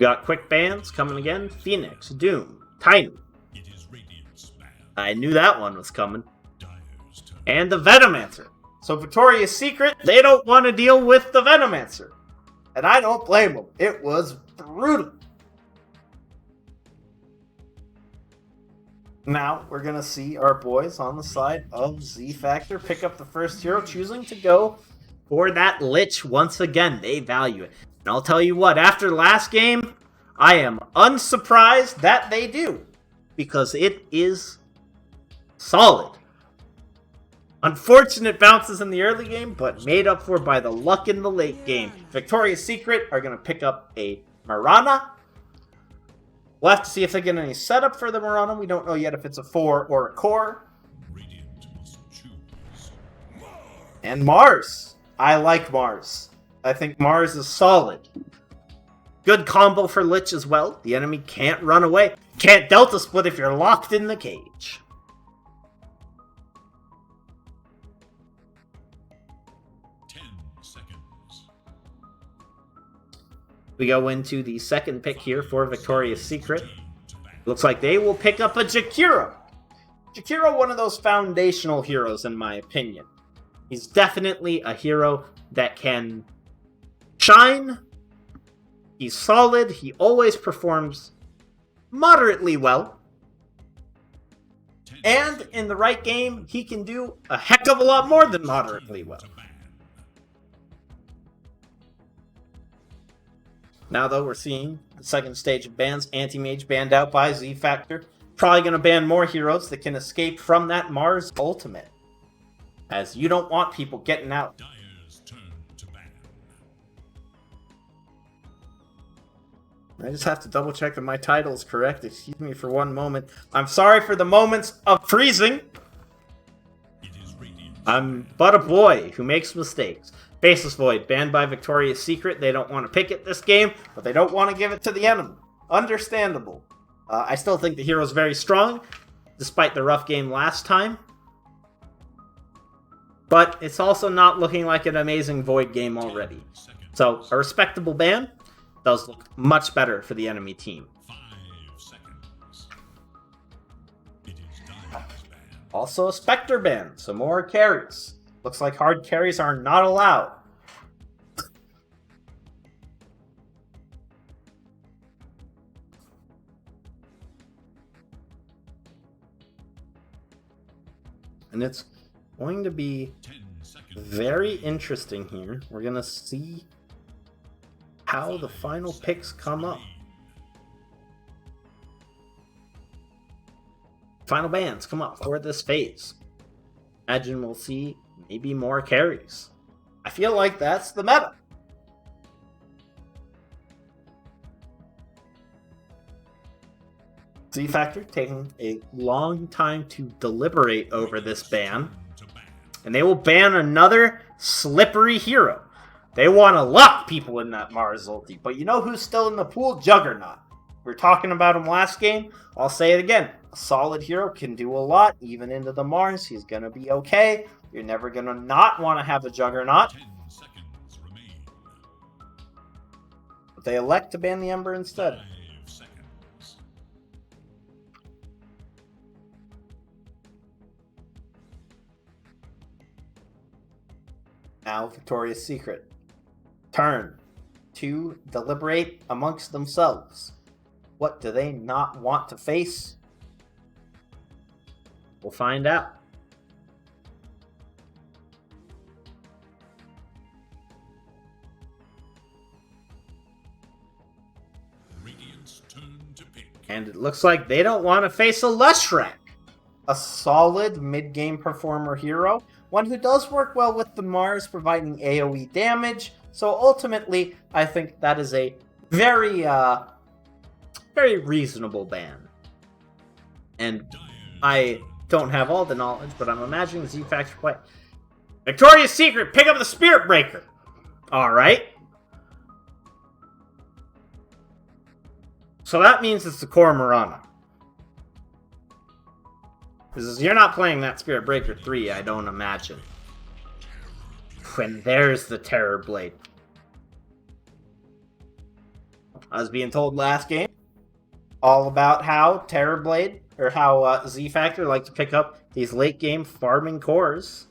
We got quick bans coming again. Phoenix, Doom, Tiny. I knew that one was coming. And the Venomancer. So Victoria's Secret, they don't want to deal with the Venomancer. And I don't blame them. It was brutal. Now, we're going to see our boys on the side of Z-Factor pick up the first hero, choosing to go for that Lich once again. They value it. And I'll tell you what, after last game, I am unsurprised that they do. Because it is solid. Unfortunate bounces in the early game, but made up for by the luck in the late game. Victoria's Secret are going to pick up a Mirana. We'll have to see if they get any setup for the Mirana. We don't know yet if it's a 4 or a core. And Mars. I like Mars. I think Mars is solid. Good combo for Lich as well. The enemy can't run away. Can't Delta Split if you're locked in the cage. We go into the second pick here for Victoria's Secret. Looks like they will pick up a Jakiro. Jakiro, one of those foundational heroes in my opinion. He's definitely a hero that can shine. He's solid. He always performs moderately well. And in the right game, he can do a heck of a lot more than moderately well. Now, though, we're seeing the second stage of bans. Anti-Mage banned out by Z-Factor. Probably going to ban more heroes that can escape from that Mars ultimate. As you don't want people getting out. I just have to double check that my title is correct. Excuse me for one moment. I'm sorry for the moments of freezing. I'm but a boy who makes mistakes. Faceless Void, banned by Victoria's Secret. They don't want to pick it this game, but they don't want to give it to the enemy. Understandable. I still think the hero's very strong, despite the rough game last time. But it's also not looking like an amazing Void game already. So, a respectable ban does look much better for the enemy team. Also a Spectre ban, so more carries. Looks like hard carries are not allowed. And it's going to be very interesting here. We're going to see how the final picks come up. Final bans come up for this phase. Imagine we'll see maybe more carries. I feel like that's the meta. Z-Factor taking a long time to deliberate over this ban. And they will ban another slippery hero. They want to lock people in that Mars ulti. But you know who's still in the pool? Juggernaut. We were talking about him last game. I'll say it again. A solid hero can do a lot. Even into the Mars, he's going to be okay. You're never going to not want to have a Juggernaut. But they elect to ban the Ember instead. Now, Victoria's Secret. Turn to deliberate amongst themselves. What do they not want to face? We'll find out. And it looks like they don't want to face a Leshrac. A solid mid-game performer hero. One who does work well with the Mars, providing AoE damage. So ultimately, I think that is a very reasonable ban. And I don't have all the knowledge, but I'm imagining Z-Factor play. Victoria's Secret, pick up the Spirit Breaker. Alright. So that means it's the core Mirana. Because you're not playing that Spirit Breaker 3, I don't imagine. And there's the Terror Blade. I was being told last game all about how Terrorblade, or how Z-Factor like to pick up these late game farming cores.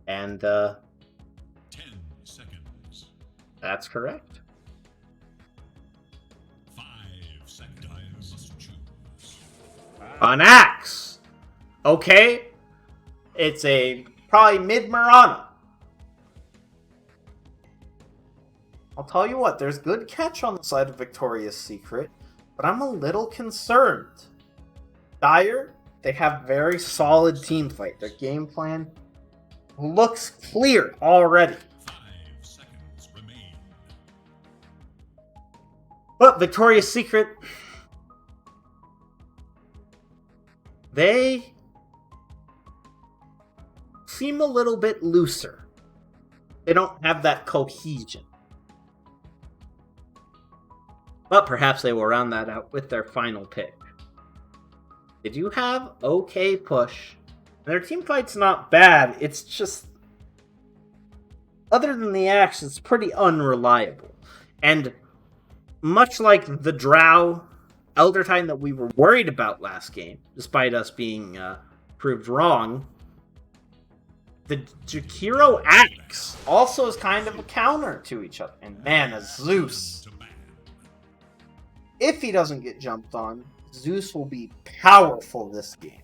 And 10 seconds. That's correct. 5 seconds. Choose. An axe. Okay. It's a probably mid-Marana. I'll tell you what, there's good catch on the side of Victoria's Secret, but I'm a little concerned. Dire, they have very solid team fight. Their game plan looks clear already. 5 seconds remain. But Victoria's Secret, they seem a little bit looser. They don't have that cohesion. But perhaps they will round that out with their final pick. They do have okay push. Their team fight's not bad, it's just... other than the axe, it's pretty unreliable. And much like the Drow Elder Titan that we were worried about last game, despite us being proved wrong, the Jakiro axe also is kind of a counter to each other. And man, a Zeus... if he doesn't get jumped on, Zeus will be powerful this game.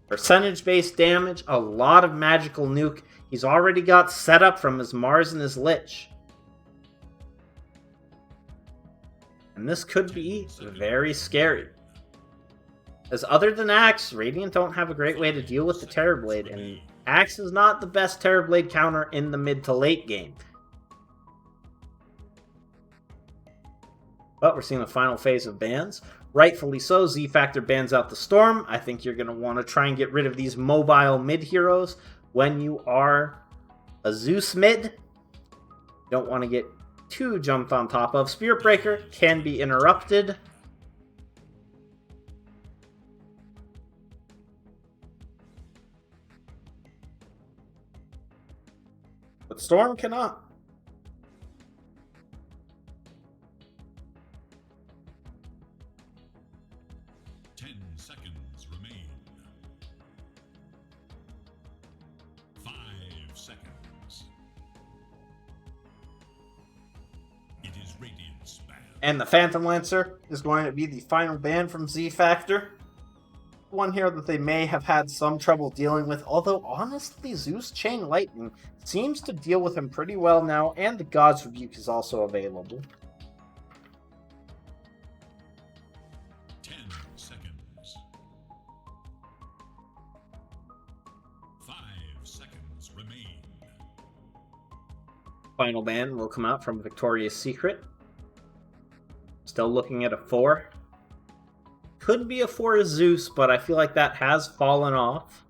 Percentage-based damage, a lot of magical nuke. He's already got set up from his Mars and his Lich. And this could be very scary. As other than Axe, Radiant don't have a great way to deal with the Terrorblade, and Axe is not the best Terrorblade counter in the mid to late game. But we're seeing the final phase of bans. Rightfully so, Z-Factor bans out the Storm. I think you're going to want to try and get rid of these mobile mid-heroes when you are a Zeus mid. You don't want to get too jumped on top of. Spirit Breaker can be interrupted. But Storm cannot. Seconds remain. 5 seconds. It is Radiant's ban. And the Phantom Lancer is going to be the final ban from Z-Factor. One here that they may have had some trouble dealing with, although honestly Zeus Chain Lightning seems to deal with him pretty well now, and the God's Rebuke is also available. 10 seconds. 5 seconds remain. Final ban will come out from Victoria's Secret. Still looking at a 4. Could be a 4 Zeus, but I feel like that has fallen off.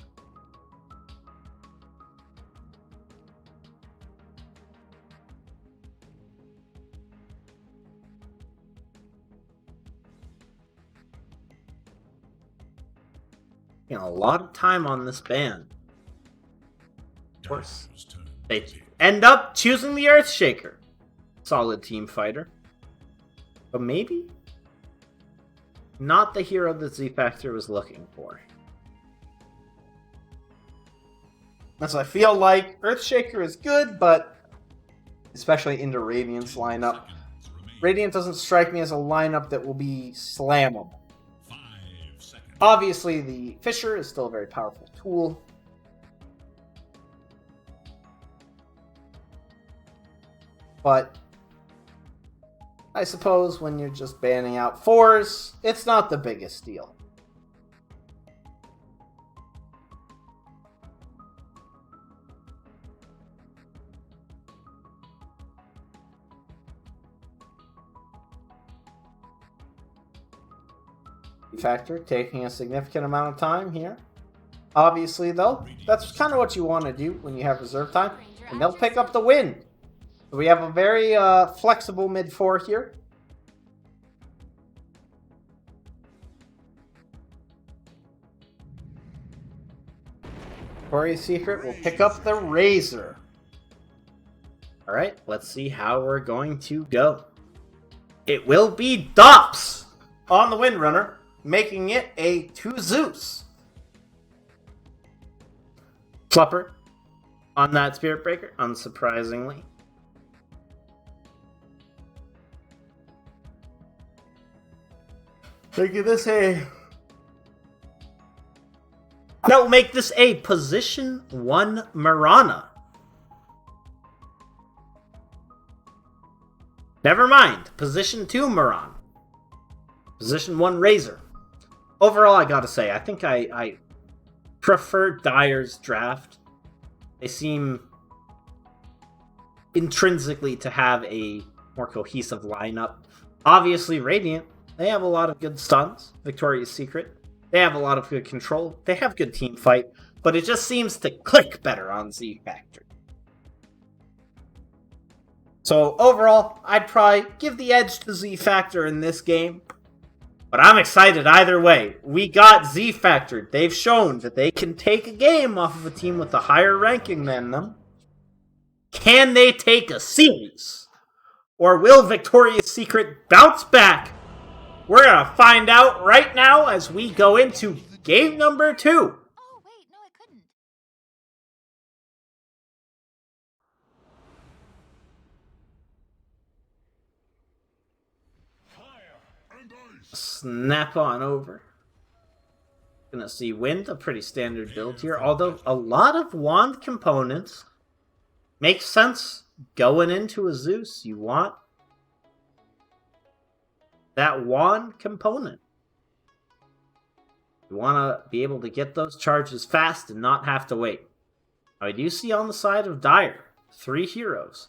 You know, a lot of time on this ban. Of course, they end up choosing the Earthshaker. Solid team fighter. But maybe not the hero that Z-Factor was looking for. As I feel like Earthshaker is good, but especially into Radiant's lineup, Radiant doesn't strike me as a lineup that will be slammable. Obviously, the Fisher is still a very powerful tool. But I suppose when you're just banning out 4s, it's not the biggest deal. Factor taking a significant amount of time here. Obviously, though, that's kind of what you want to do when you have reserve time, and they'll pick up the win. So we have a very flexible mid-4 here. Victoria's Secret will pick up the Razor. Alright, let's see how we're going to go. It will be Dops on the Windrunner, making it a 2 Zeus. Flupper on that Spirit Breaker, unsurprisingly. Making this a... That will make this a Position 1 Marana. Never mind, Position 2 Maran. Position 1 Razor. Overall, I gotta say, I think I prefer Dire's draft. They seem intrinsically to have a more cohesive lineup. Obviously, Radiant, they have a lot of good stuns. Victoria's Secret, they have a lot of good control. They have good team fight, but it just seems to click better on Z Factor. So overall, I'd probably give the edge to Z Factor in this game. But I'm excited either way. We got Z Factor. They've shown that they can take a game off of a team with a higher ranking than them. Can they take a series? Or will Victoria's Secret bounce back? We're going to find out right now as we go into game number 2. Oh, wait, no, it couldn't. Snap on over. Gonna see Wind, a pretty standard build here. Although a lot of Wand components makes sense going into a Zeus. You want that Wand component. You want to be able to get those charges fast and not have to wait. Now, I do see on the side of Dire 3 heroes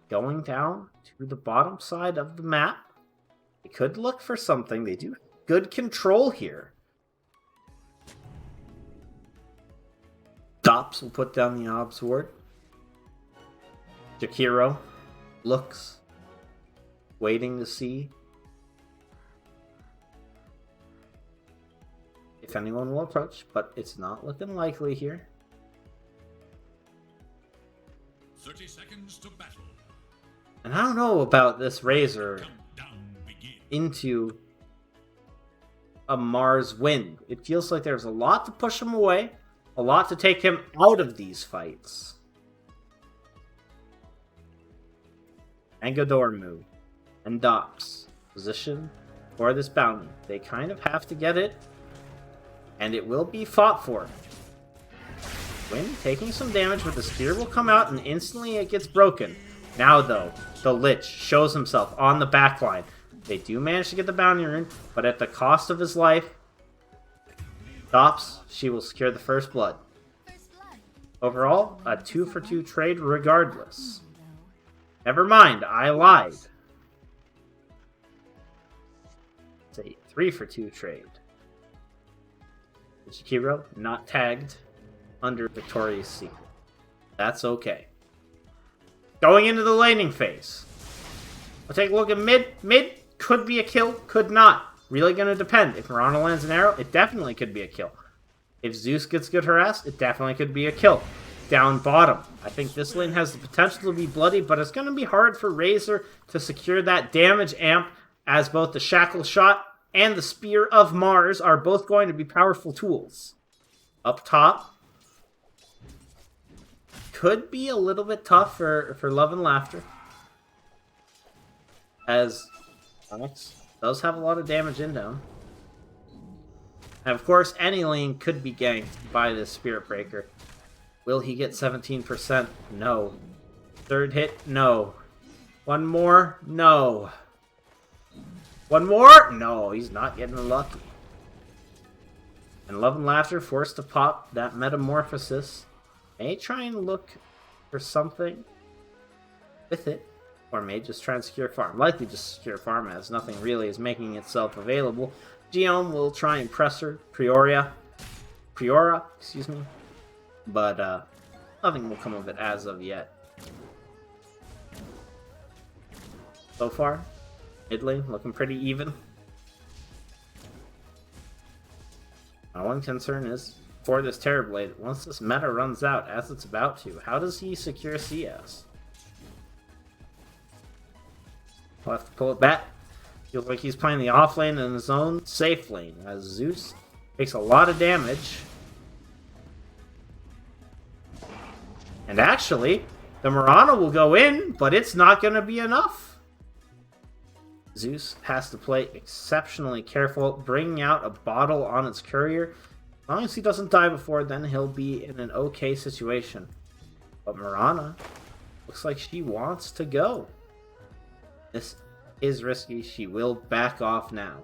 going down to the bottom side of the map. They could look for something. They do have good control here. Dops will put down the Obs Ward. Jakiro looks, waiting to see if anyone will approach, but it's not looking likely here. 30 seconds to battle. And I don't know about this Razor Countdown begin. into a Mars Wind. It feels like there's a lot to push him away, a lot to take him out of these fights. Angadormu and Dops position for this bounty. They kind of have to get it, and it will be fought for. Wind taking some damage, but the spear will come out, and instantly it gets broken. Now, though, the Lich shows himself on the backline. They do manage to get the bounty rune, but at the cost of his life. Dops, she will secure the first blood. Overall, a 2-for-2 trade regardless. Never mind, I lied. It's a 3-for-2 trade. Shikiro not tagged under Victoria's Secret. That's okay. Going into the laning phase. We'll take a look at mid. Mid could be a kill, could not. Really going to depend. If Mirana lands an arrow, it definitely could be a kill. If Zeus gets good harassed, it definitely could be a kill. Down bottom, I think this lane has the potential to be bloody, but it's going to be hard for Razor to secure that damage amp, as both the Shackle Shot and the Spear of Mars are both going to be powerful tools. Up top, could be a little bit tough for Love and Laughter, as Onyx does have a lot of damage in down. And of course, any lane could be ganked by this Spirit Breaker. Will he get 17%? No. Third hit? No. One more? No. One more? No, he's not getting lucky. And Love and Laughter forced to pop that Metamorphosis. May try and look for something with it. Or may just try and secure farm. Likely just secure farm, as nothing really is making itself available. Geom will try and press her. Priora, excuse me. But nothing will come of it as of yet. So far, mid lane looking pretty even. My one concern is, for this Terrorblade, once this meta runs out, as it's about to, how does he secure CS? We'll have to pull it back. Feels like he's playing the off lane in his own safe lane, as Zeus takes a lot of damage. And actually, the Mirana will go in, but it's not going to be enough. Zeus has to play exceptionally careful, bringing out a bottle on its courier. As long as he doesn't die before, then he'll be in an okay situation. But Mirana looks like she wants to go. This is risky. She will back off now.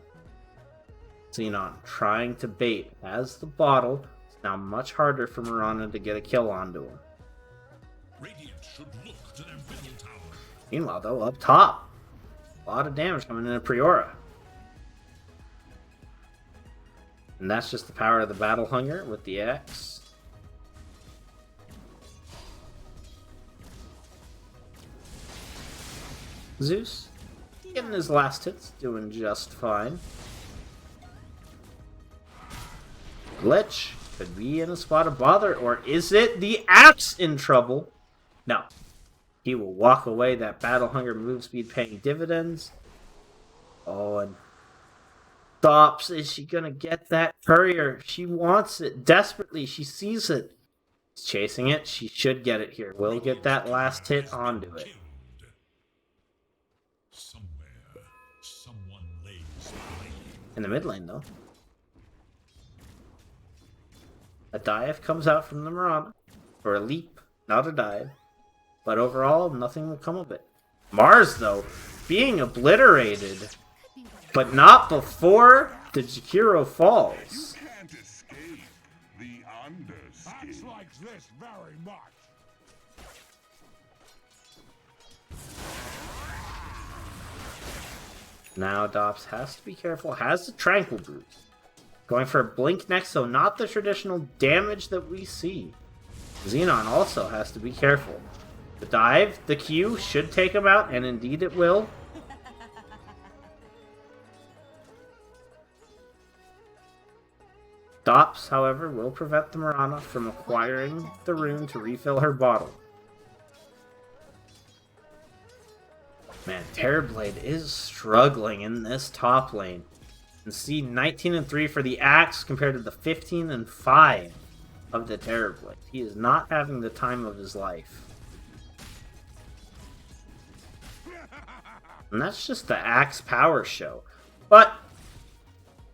Xenon trying to bait as the bottle. It's now much harder for Mirana to get a kill onto him. Radiant should look to their middle tower. Meanwhile, though, up top, a lot of damage coming into Priora. And that's just the power of the Battle Hunger with the X. Zeus, getting his last hits, doing just fine. Glitch could be in a spot of bother, or is it the Axe in trouble? No. He will walk away. That Battle Hunger move speed paying dividends. Oh, and stops. Is she gonna get that courier? She wants it desperately. She sees it. She's chasing it. She should get it here. Will get that last hit onto it. Somewhere, someone lays blame. In the mid lane, though. A dive comes out from the Mirana. For a leap, not a dive. But overall, nothing will come of it. Mars, though, being obliterated. But not before the Jakiro falls. You can't escape the underskin. Acts like this very much. Now Dops has to be careful. Has the Tranquil Boost. Going for a blink next, so not the traditional damage that we see. Xenon also has to be careful. The dive, the Q, should take him out, and indeed it will. Dops, however, will prevent the Mirana from acquiring the rune to refill her bottle. Man, Terrorblade is struggling in this top lane. And see 19-3 for the Axe compared to the 15-5 of the Terrorblade. He is not having the time of his life. And that's just the Axe power show. But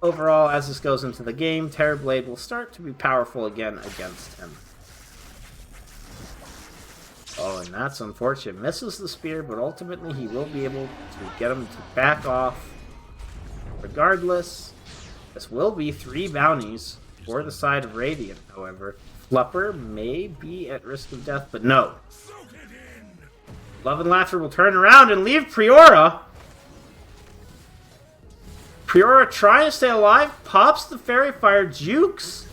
overall, as this goes into the game, Terrorblade will start to be powerful again against him. Oh, and that's unfortunate. Misses the spear, but ultimately he will be able to get him to back off. Regardless, this will be 3 bounties for the side of Radiant, however. Flupper may be at risk of death, but no. Love and Laughter will turn around and leave Priora. Priora trying to stay alive, pops the Fairy Fire, jukes.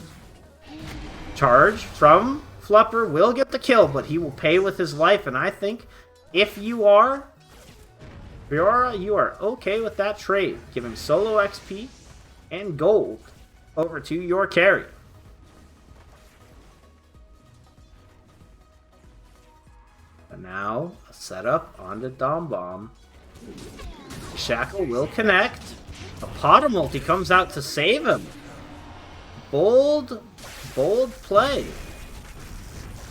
Charge from Flupper will get the kill, but he will pay with his life, and I think if you are Priora, you are okay with that trade, giving solo XP and gold over to your carry. And now, a setup onto Dom Bomb. Shackle will connect. A pot of multi comes out to save him. Bold play.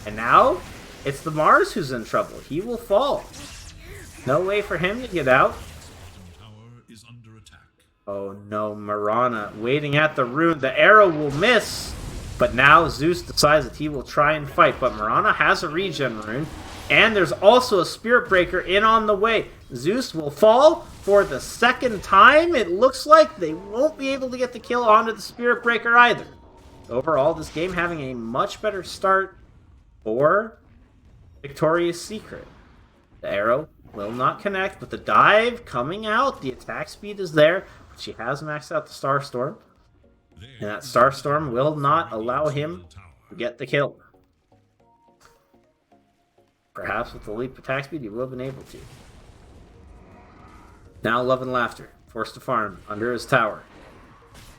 And now, it's the Mars who's in trouble. He will fall. No way for him to get out. Tower is under attack. Oh no, Mirana waiting at the rune. The arrow will miss. But now Zeus decides that he will try and fight. But Mirana has a regen rune. And there's also a Spirit Breaker in on the way. Zeus will fall for the second time. It looks like they won't be able to get the kill onto the Spirit Breaker either. Overall, this game having a much better start for Victoria's Secret. The arrow will not connect, but the dive coming out. The attack speed is there. She has maxed out the Starstorm. And that Starstorm will not allow him to get the kill. Perhaps with the leap attack speed, he will have been able to. Now Love and Laughter, forced to farm under his tower.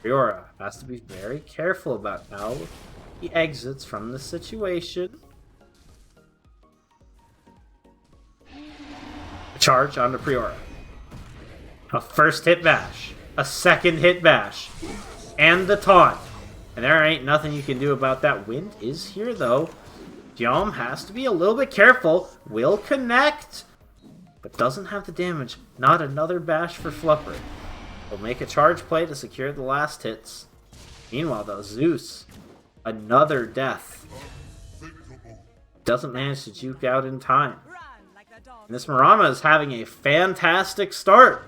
Priora has to be very careful about how he exits from the situation. Charge onto Priora. A first hit bash, a second hit bash, and the taunt. And there ain't nothing you can do about that. Wind is here though. Yom has to be a little bit careful. Will connect, but doesn't have the damage. Not another bash for Flupper. Will make a charge play to secure the last hits. Meanwhile though, Zeus, another death. Doesn't manage to juke out in time. And this Marana is having a fantastic start.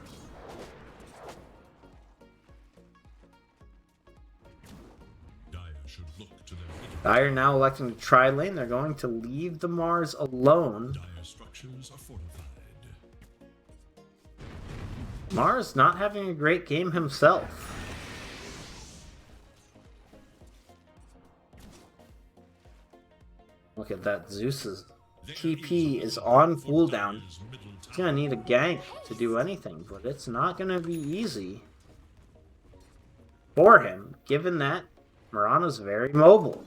Dire now electing to try lane. They're going to leave the Mars alone. Mars not having a great game himself. Look at that. Zeus's TP is on cooldown. He's going to need a gank to do anything, but it's not going to be easy for him, given that Marana's very mobile.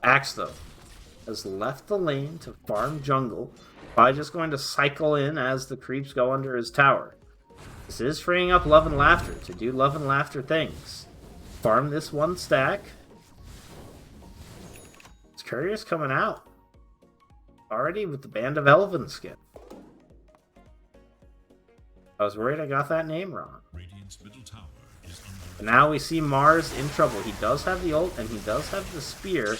Axe, though, has left the lane to farm jungle by just going to cycle in as the creeps go under his tower. This is freeing up Love and Laughter to do Love and Laughter things. Farm this one stack. This courier's coming out. Already with the Band of Elven skin. I was worried I got that name wrong. But now we see Mars in trouble. He does have the ult and he does have the spear.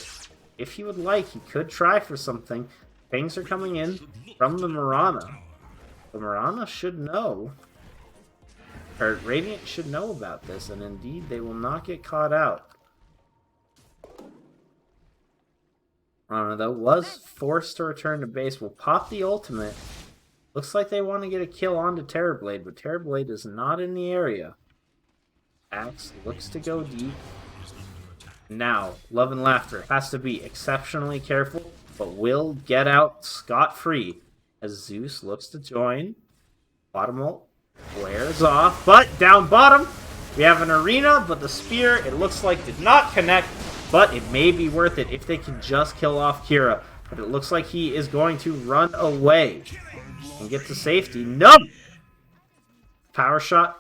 If he would like, he could try for something. Things are coming in from the Marana. The Marana should know, or Radiant should know about this, and indeed they will not get caught out. Marana, though, was forced to return to base. Will pop the ultimate. Looks like they want to get a kill onto Terrorblade, but Terrorblade is not in the area. Axe looks to go deep. Now, Love and Laughter has to be exceptionally careful, but will get out scot-free as Zeus looks to join. Bottom ult wears off, but down bottom, we have an arena, but the spear, it looks like, did not connect, but it may be worth it if they can just kill off Kira. But it looks like he is going to run away and get to safety. No! Power shot.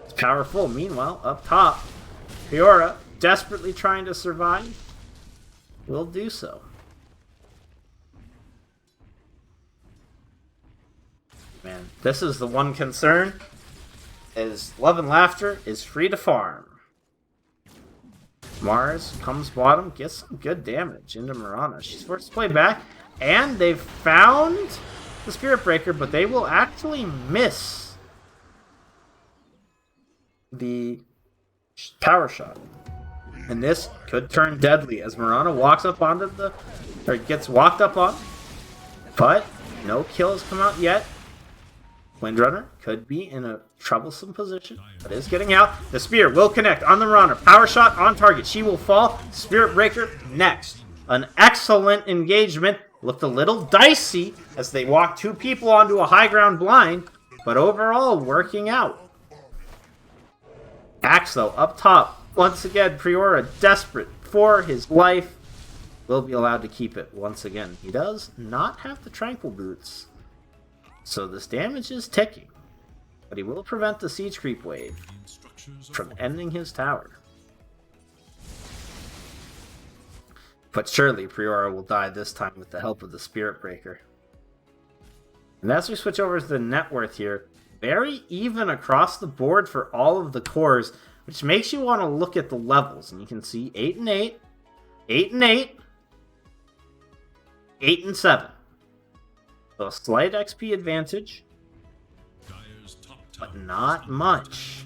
It's powerful. Meanwhile, up top, Fiora, desperately trying to survive, will do so. Man, this is the one concern, is Love and Laughter is free to farm. Mars comes bottom, gets some good damage into Marana. She's forced to play back, and they've found the Spirit Breaker, but they will actually miss the power shot. And this could turn deadly as Marana walks up onto the, or gets walked up on, but no kill has come out yet. Windrunner could be in a troublesome position, but is getting out. The spear will connect on the Marana. Power shot on target. She will fall. Spirit Breaker next. An excellent engagement. Looked a little dicey as they walked two people onto a high ground blind, but overall working out. Axe, though, up top. Once again, Priora, desperate for his life, will be allowed to keep it once again. He does not have the Tranquil Boots, so this damage is ticking, but he will prevent the Siege Creep wave from ending his tower. But surely Priora will die this time with the help of the Spirit Breaker. And as we switch over to the net worth here, very even across the board for all of the cores, which makes you want to look at the levels. And you can see 8 and 8, 8 and 8, 8 and 7. So a slight XP advantage, but not much.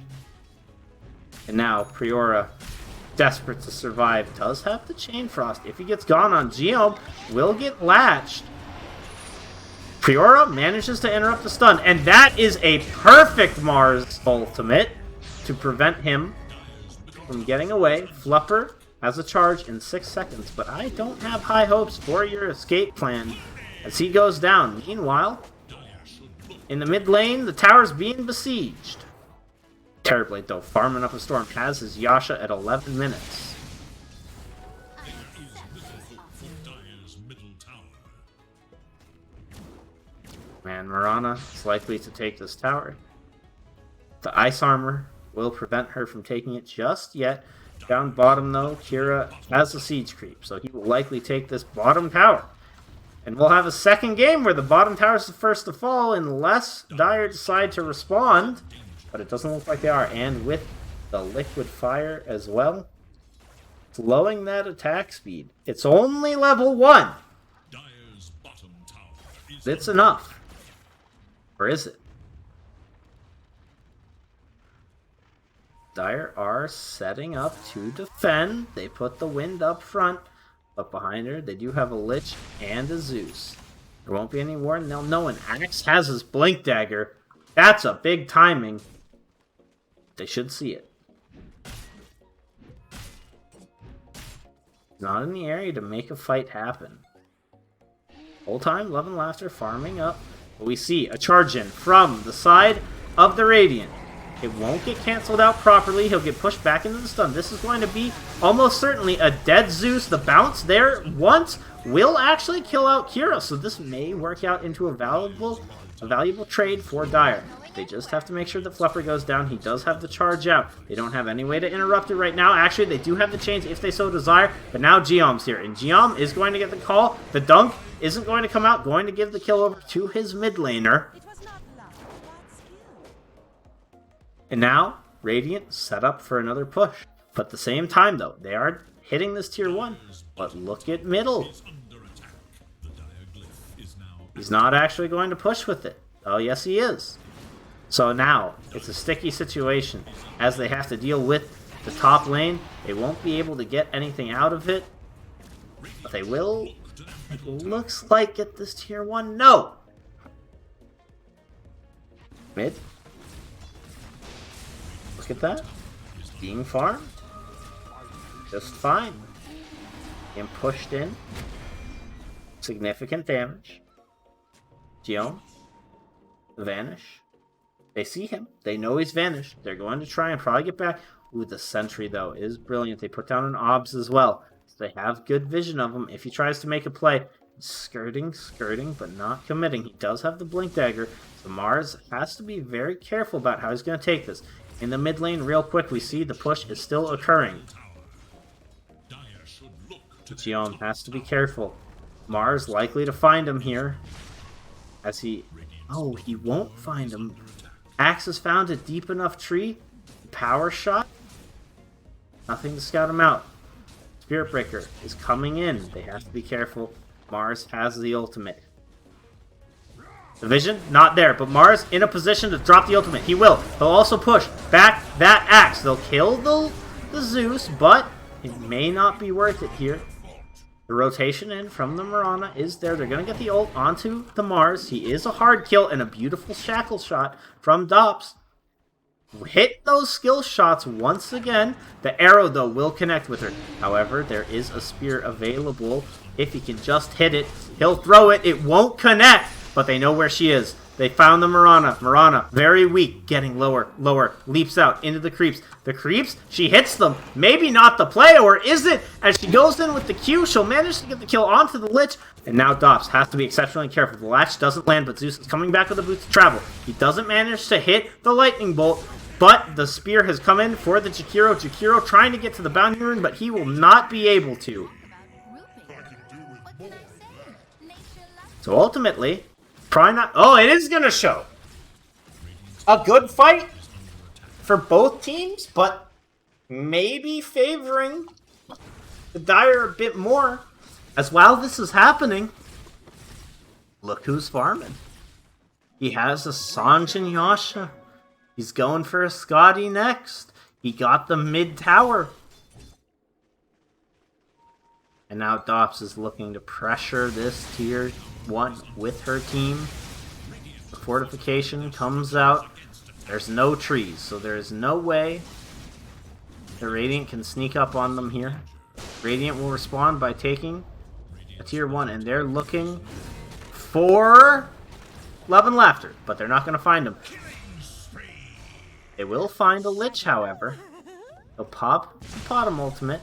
And now Priora, desperate to survive, does have the Chain Frost. If he gets gone on Geom, will get latched. Priora manages to interrupt the stun, and that is a perfect Mars ultimate to prevent him from getting away. Flupper has a charge in 6 seconds, but I don't have high hopes for your escape plan as he goes down. Meanwhile, in the mid lane, the tower's being besieged. Terrorblade, though, farming up a storm, has his Yasha at 11 minutes. Man, Mirana is likely to take this tower. The ice armor will prevent her from taking it just yet. Down bottom, though, Kira has a siege creep, so he will likely take this bottom tower. And we'll have a second game where the bottom tower is the first to fall unless Dire decide to respond. But it doesn't look like they are. And with the liquid fire as well, slowing that attack speed. It's only level 1. Dire's bottom tower is It's enough. Or is it? Dire are setting up to defend. They put the wind up front, but behind her they do have a Lich and a Zeus. There won't be any war, and they'll know an Axe has his Blink Dagger. That's a big timing. They should see it. Not in the area to make a fight happen. Whole time, Love and Laughter farming up. But we see a charge in from the side of the Radiant. It won't get cancelled out properly. He'll get pushed back into the stun. This is going to be almost certainly a dead Zeus. The bounce there once will actually kill out Kira. So this may work out into a valuable trade for Dire. They just have to make sure that Flipper goes down. He does have the charge out. They don't have any way to interrupt it right now. Actually, they do have the chains if they so desire. But now Geom's here. And Geom is going to get the call. The dunk isn't going to come out. Going to give the kill over to his mid laner. And now, Radiant set up for another push. But at the same time, though, they are hitting this tier 1. But look at middle. under attack. The dire glyph is now He's not actually going to push with it. Oh, yes, he is. So now, it's a sticky situation. As they have to deal with the top lane, they won't be able to get anything out of it. But they will, it looks like, get this tier 1. No! Mid. Look at that. Being farmed. Just fine. Being pushed in. Significant damage. Geom. Vanish. They see him. They know he's vanished. They're going to try and probably get back. Ooh, the sentry, though, is brilliant. They put down an obs as well. So they have good vision of him. If he tries to make a play, skirting, but not committing. He does have the Blink Dagger. So Mars has to be very careful about how he's going to take this. In the mid lane, real quick, we see the push is still occurring. Dire should look to Geom has to be careful. Mars likely to find him here. As he... Oh, he won't find him. Axe has found a deep enough tree. Power shot. Nothing to scout him out. Spirit Breaker is coming in. They have to be careful. Mars has the ultimate. The vision, not there, but Mars in a position to drop the ultimate. He will. He'll also push back that Axe. They'll kill the Zeus, but it may not be worth it here. The rotation in from the Mirana is there. They're going to get the ult onto the Mars. He is a hard kill and a beautiful shackle shot from Dops. Hit those skill shots once again. The arrow, though, will connect with her. However, there is a spear available. If he can just hit it, he'll throw it. It won't connect, but they know where she is. They found the Mirana. Mirana, very weak, getting lower, leaps out into the creeps. The creeps, she hits them. Maybe not the play, or is it? As she goes in with the Q, she'll manage to get the kill onto the Lich. And now Dops has to be exceptionally careful. The latch doesn't land, but Zeus is coming back with the boots to travel. He doesn't manage to hit the lightning bolt, but the spear has come in for the Jakiro. Jakiro trying to get to the boundary rune, but he will not be able to. So ultimately, probably not... Oh, it is going to show. A good fight for both teams, but maybe favoring the Dire a bit more. As while this is happening, look who's farming. He has a Sanj and Yasha. He's going for a Scotty next. He got the mid tower. And now Dops is looking to pressure this tier 1 with her team. The fortification comes out. There's no trees, so there is no way the Radiant can sneak up on them here. Radiant will respond by taking a tier 1, and they're looking for Love and Laughter, but they're not going to find him. They will find a Lich, however. They'll pop the Bottom ultimate.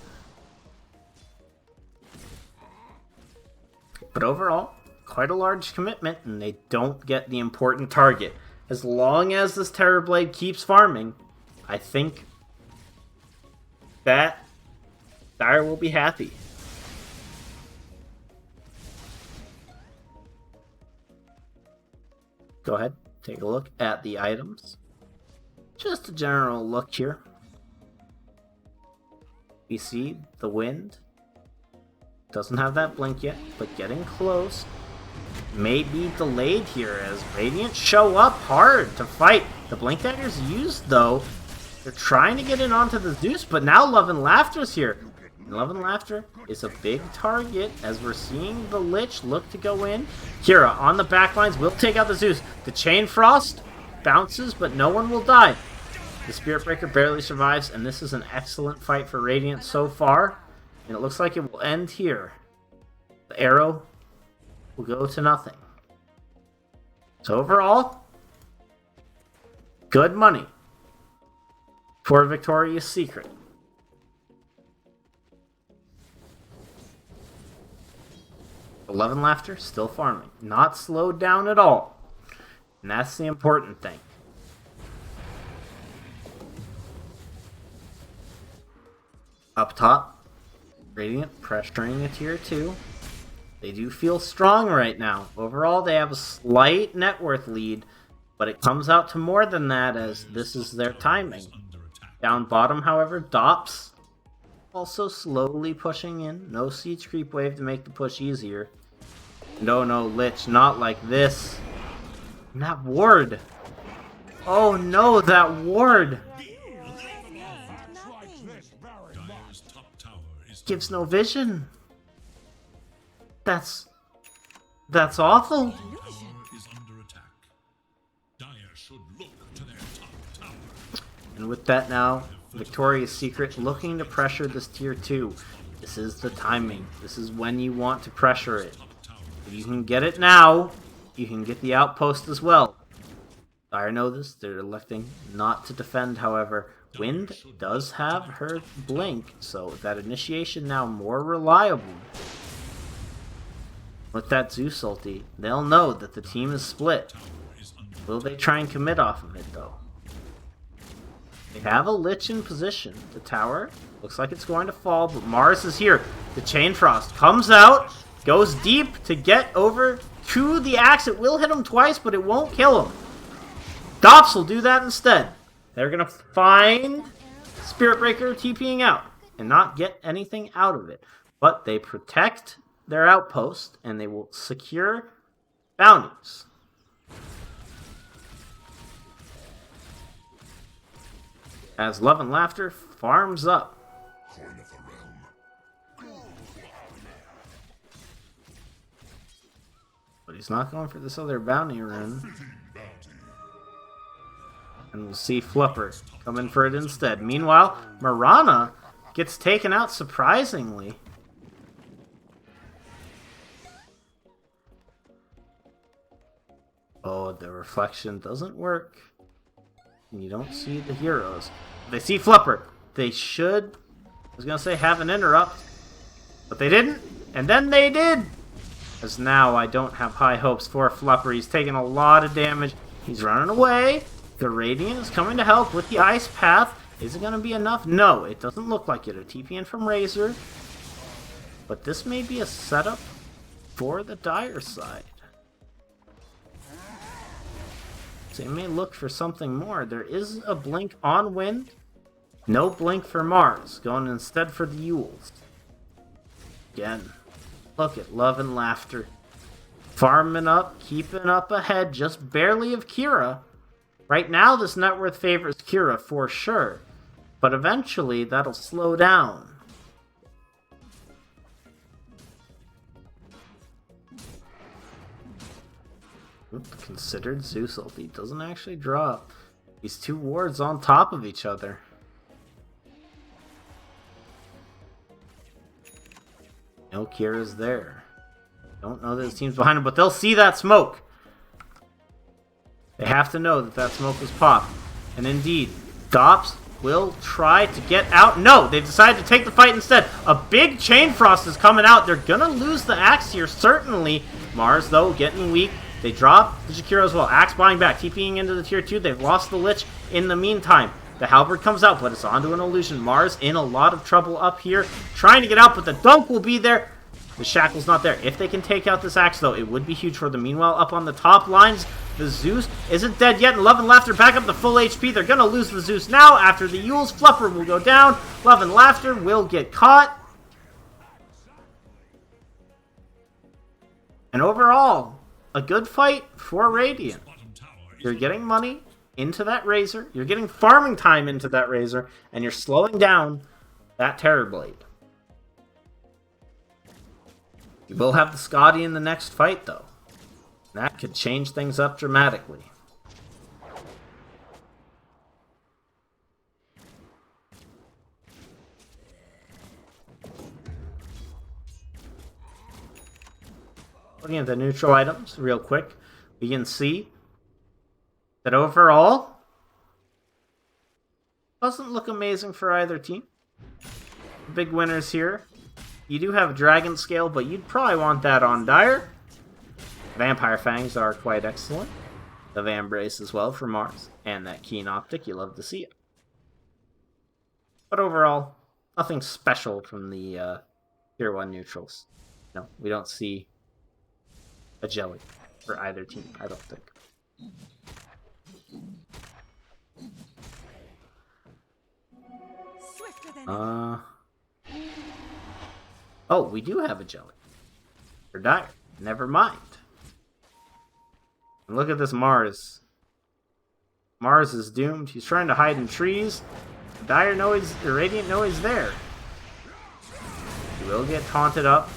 But overall, quite a large commitment, and they don't get the important target. As long as this Terrorblade keeps farming, I think that Dire will be happy. Go ahead, take a look at the items. Just a general look here. We see the wind. Doesn't have that blink yet, but getting close. May be delayed here as Radiant show up hard to fight. The blink dagger's used though. They're trying to get in onto the Zeus, but now Love and Laughter's here. And Love and Laughter is a big target as we're seeing the Lich look to go in. Kira on the backlines will take out the Zeus. The Chain Frost bounces, but no one will die. The Spirit Breaker barely survives, and this is an excellent fight for Radiant so far. And it looks like it will end here. The arrow will go to nothing. So overall, good money for Victoria's Secret. Love and Laughter still farming. Not slowed down at all. And that's the important thing. Up top, Radiant pressuring a tier 2. They do feel strong right now. Overall, they have a slight net worth lead, but it comes out to more than that as this is their timing. Down bottom, however, Dops also slowly pushing in. No Siege Creep Wave to make the push easier. No, Lich, not like this. And that ward. Oh no, that ward. Gives no vision. That's awful. And with that now, Victoria's Secret looking to pressure this tier 2. This is the timing. This is when you want to pressure it. If you can get it now, you can get the outpost as well. Dire know this. They're electing not to defend, however. Wind does have her blink, so that initiation now more reliable. With that Zeus ulti, they'll know that the team is split. Will they try and commit off of it, though? They have a Lich in position. The tower looks like it's going to fall, but Mars is here. The Chain Frost comes out, goes deep to get over to the axe. It will hit him twice, but it won't kill him. Dops will do that instead. They're going to find Spirit Breaker TPing out and not get anything out of it. But they protect their outpost and they will secure bounties. As Love and Laughter farms up. But he's not going for this other bounty rune. And we'll see Flupper come in for it instead. Meanwhile, Mirana gets taken out surprisingly. Oh, the reflection doesn't work. And you don't see the heroes. They see Flupper. They should, I was going to say, have an interrupt. But they didn't. And then they did. As now I don't have high hopes for Flupper. He's taking a lot of damage. He's running away. The Radiant is coming to help with the Ice Path. Is it going to be enough? No, it doesn't look like it. A TP in from Razor. But this may be a setup for the Dire side. So they may look for something more. There is a blink on Wind. No blink for Mars. Going instead for the Yules. Again, look at Love and Laughter. Farming up, keeping up ahead, just barely of Kira. Right now, this net worth favors Kira for sure, but eventually that'll slow down. Oop, considered Zeus ulti doesn't actually drop. These two wards on top of each other. No Kira's there. Don't know that his team's behind him, but they'll see that smoke. They have to know that that smoke was popped. And indeed, Dops will try to get out. No, they've decided to take the fight instead. A big Chain Frost is coming out. They're going to lose the Axe here, certainly. Mars, though, getting weak. They drop the Jakiro as well. Axe buying back, TPing into the tier 2. They've lost the Lich in the meantime. The Halberd comes out, but it's onto an illusion. Mars in a lot of trouble up here, trying to get out, but the dunk will be there. The Shackle's not there. If they can take out this Axe, though, it would be huge for them. Meanwhile, up on the top lines, the Zeus isn't dead yet, and Love and Laughter back up to full HP. They're going to lose the Zeus now after the Yules. Fluffer will go down. Love and Laughter will get caught. And overall, a good fight for Radiant. You're getting money into that Razor. You're getting farming time into that Razor, and you're slowing down that Terrorblade. You will have the Scotty in the next fight, though. That could change things up dramatically. Looking at the neutral items real quick, we can see that overall doesn't look amazing for either team. Big winners here. You do have Dragon Scale, but you'd probably want that on Dire. Vampire Fangs are quite excellent. The Vambrace as well for Mars. And that Keen Optic, you love to see it. But overall, nothing special from the Tier 1 neutrals. No, we don't see a jelly for either team, I don't think. Oh, we do have a jelly. For Dire. Never mind. And look at this Mars. Mars is doomed. He's trying to hide in trees. Dire knows the Radiant know he's there. He will get taunted up.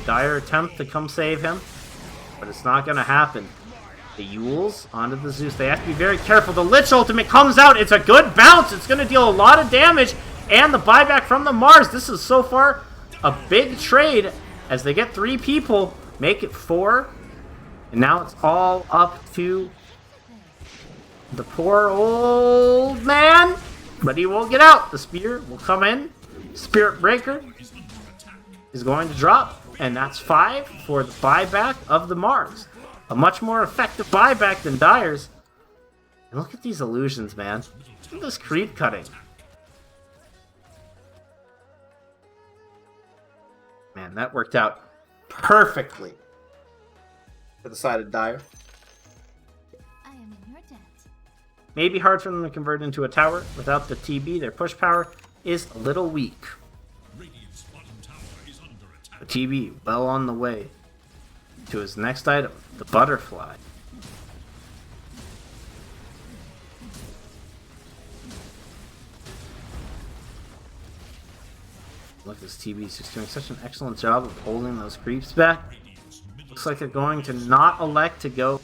Dire attempt to come save him. But it's not going to happen. The Yules onto the Zeus. They have to be very careful. The Lich ultimate comes out. It's a good bounce. It's going to deal a lot of damage. And the buyback from the Mars. This is so far a big trade as they get 3 people. Make it 4. And now it's all up to the poor old man. But he will get out. The spear will come in. Spirit Breaker is going to drop. And that's 5 for the buyback of the Mars. A much more effective buyback than Dire's. And look at these illusions, man. Look at this creep cutting. Man, that worked out perfectly for the side of Dire. I am in your debt. Maybe hard for them to convert into a tower. Without the TB, their push power is a little weak. The TB well on the way to his next item, the Butterfly. Look, this TB is just doing such an excellent job of holding those creeps back. Looks like they're going to not elect to go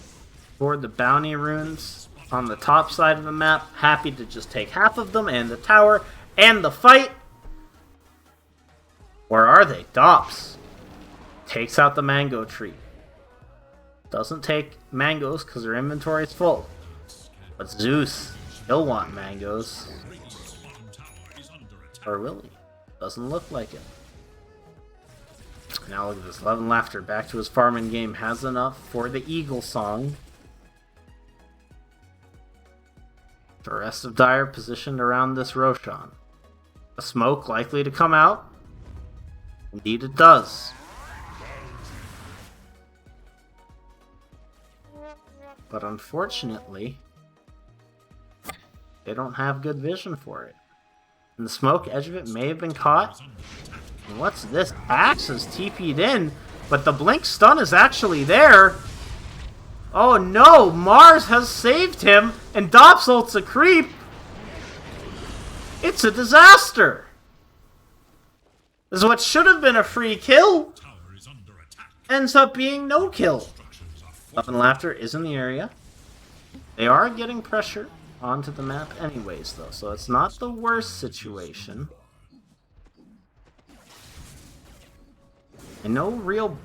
toward the bounty runes on the top side of the map. Happy to just take half of them and the tower and the fight. Where are they? Dops takes out the mango tree. Doesn't take mangoes because their inventory is full. But Zeus, he'll want mangoes. Or will he? Doesn't look like it. Now look at this. Love and Laughter back to his farming game. Has enough for the Eagle Song. The rest of Dire positioned around this Roshan. A smoke likely to come out. Indeed it does. But unfortunately, they don't have good vision for it. And the smoke edge of it may have been caught. And what's this? Axe is TP'd in, but the blink stun is actually there. Oh no, Mars has saved him, and Dops ults a creep. It's a disaster. This is what should have been a free kill. Ends up being no kill. Love and Laughter is in the area. They are getting pressure onto the map anyways, though, so it's not the worst situation. And no real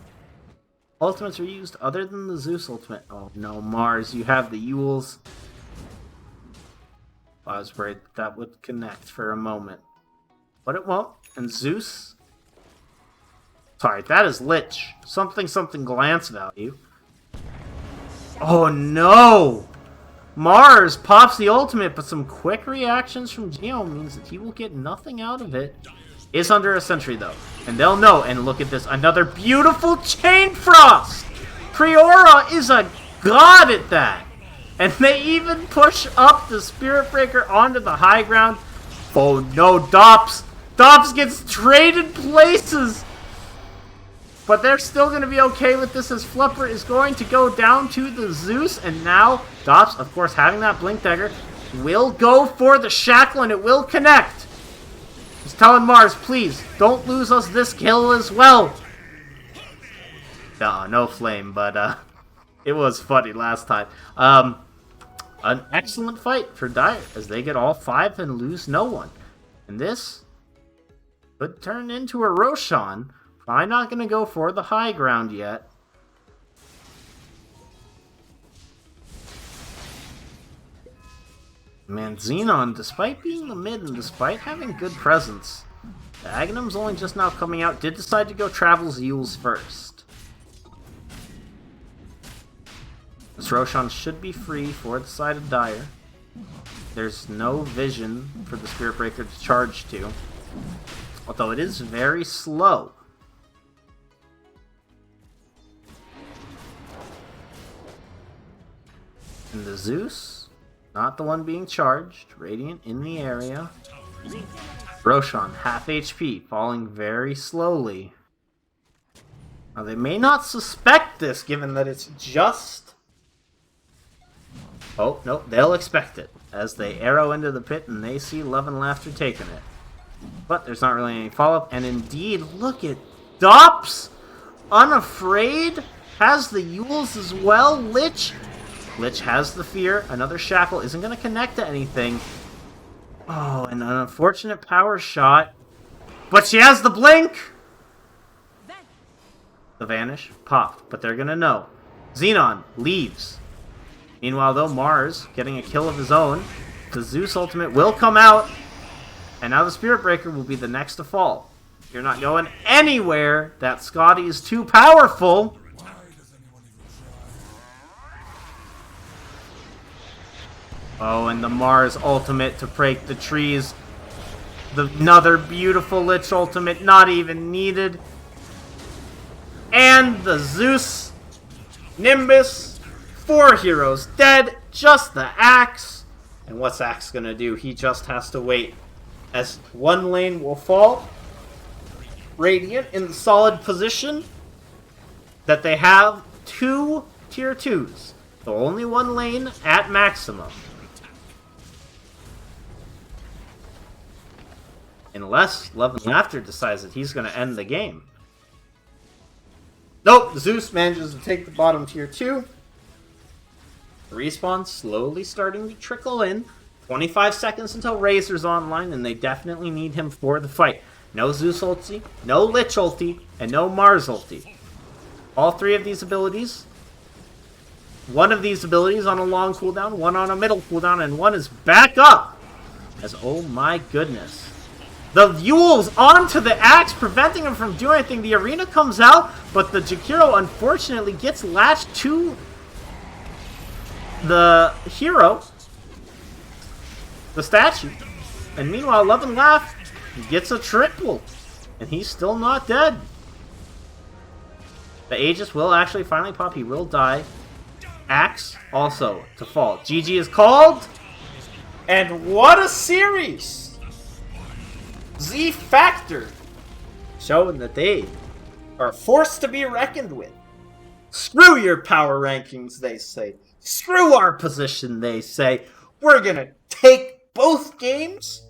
ultimates are used other than the Zeus ultimate. Oh no, Mars, you have the Yules. I was worried that would connect for a moment. But it won't. And Zeus... Sorry, that is Lich. Something glance value. Oh no! Mars pops the ultimate, but some quick reactions from Geo means that he will get nothing out of it. Is under a sentry though. And they'll know. And look at this. Another beautiful Chain Frost! Priora is a god at that! And they even push up the Spirit Breaker onto the high ground. Oh no, Dops! Dops gets traded places! But they're still going to be okay with this as Flipper is going to go down to the Zeus. And now, Dops, of course, having that Blink Dagger, will go for the Shackle and it will connect. He's telling Mars, please, don't lose us this kill as well. No flame, but it was funny last time. An excellent fight for Dire as they get all 5 and lose no one. And this could turn into a Roshan. I'm not going to go for the high ground yet. Man, Xenon, despite being the mid and despite having good presence, the Aghanim's only just now coming out, did decide to go Travel's Yules first. This Roshan should be free for the side of Dire. There's no vision for the Spirit Breaker to charge to, although it is very slow. And the Zeus, not the one being charged. Radiant in the area. Roshan, half HP, falling very slowly. Now they may not suspect this, given that it's just... Oh, no, they'll expect it. As they arrow into the pit and they see Love and Laughter taking it. But there's not really any follow-up. And indeed, look at Dops! Unafraid! Has the Yules as well. Lich has the fear. Another Shackle isn't going to connect to anything. Oh, and an unfortunate power shot. But she has the blink! The Vanish popped, but they're going to know. Xenon leaves. Meanwhile, though, Mars getting a kill of his own. The Zeus ultimate will come out. And now the Spirit Breaker will be the next to fall. You're not going anywhere. That Scotty is too powerful. Oh, and the Mars ultimate to break the trees. Another beautiful Lich ultimate, not even needed. And the Zeus Nimbus. 4 heroes dead, just the Axe. And what's Axe gonna do? He just has to wait. As one lane will fall. Radiant in the solid position that they have 2 tier 2s. So only one lane at maximum. Unless Love and Laughter decides that he's going to end the game. Nope, Zeus manages to take the bottom tier 2. The respawn slowly starting to trickle in. 25 seconds until Razor's online, and they definitely need him for the fight. No Zeus ulti, no Lich ulti, and no Mars ulti. All 3 of these abilities. One of these abilities on a long cooldown, one on a middle cooldown, and one is back up. As, oh my goodness. The Yules onto the Axe, preventing him from doing anything. The arena comes out, but the Jakiro unfortunately gets latched to the hero, the statue. And meanwhile, Love and Laugh gets a triple, and he's still not dead. The Aegis will actually finally pop. He will die. Axe also to fall. GG is called. And what a series! Z Factor showing that they are a force to be reckoned with. Screw your power rankings, they say. Screw our position, they say. We're gonna take both games.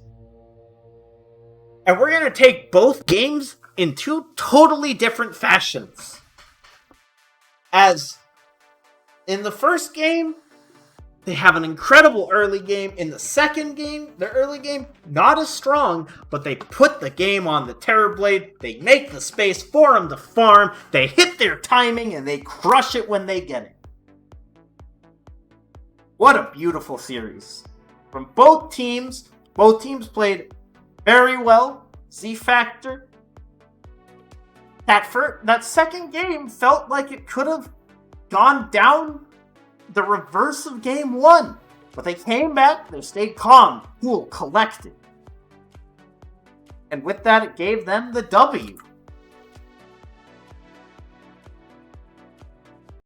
And we're gonna take both games in 2 totally different fashions. As in the first game, they have an incredible early game. In the second game, the early game, not as strong, but they put the game on the Terrorblade. They make the space for them to farm. They hit their timing, and they crush it when they get it. What a beautiful series. from both teams. Both teams played very well. Z Factor. That second game felt like it could have gone down the reverse of game 1. But they came back, they stayed calm, cool, collected. And with that, it gave them the W.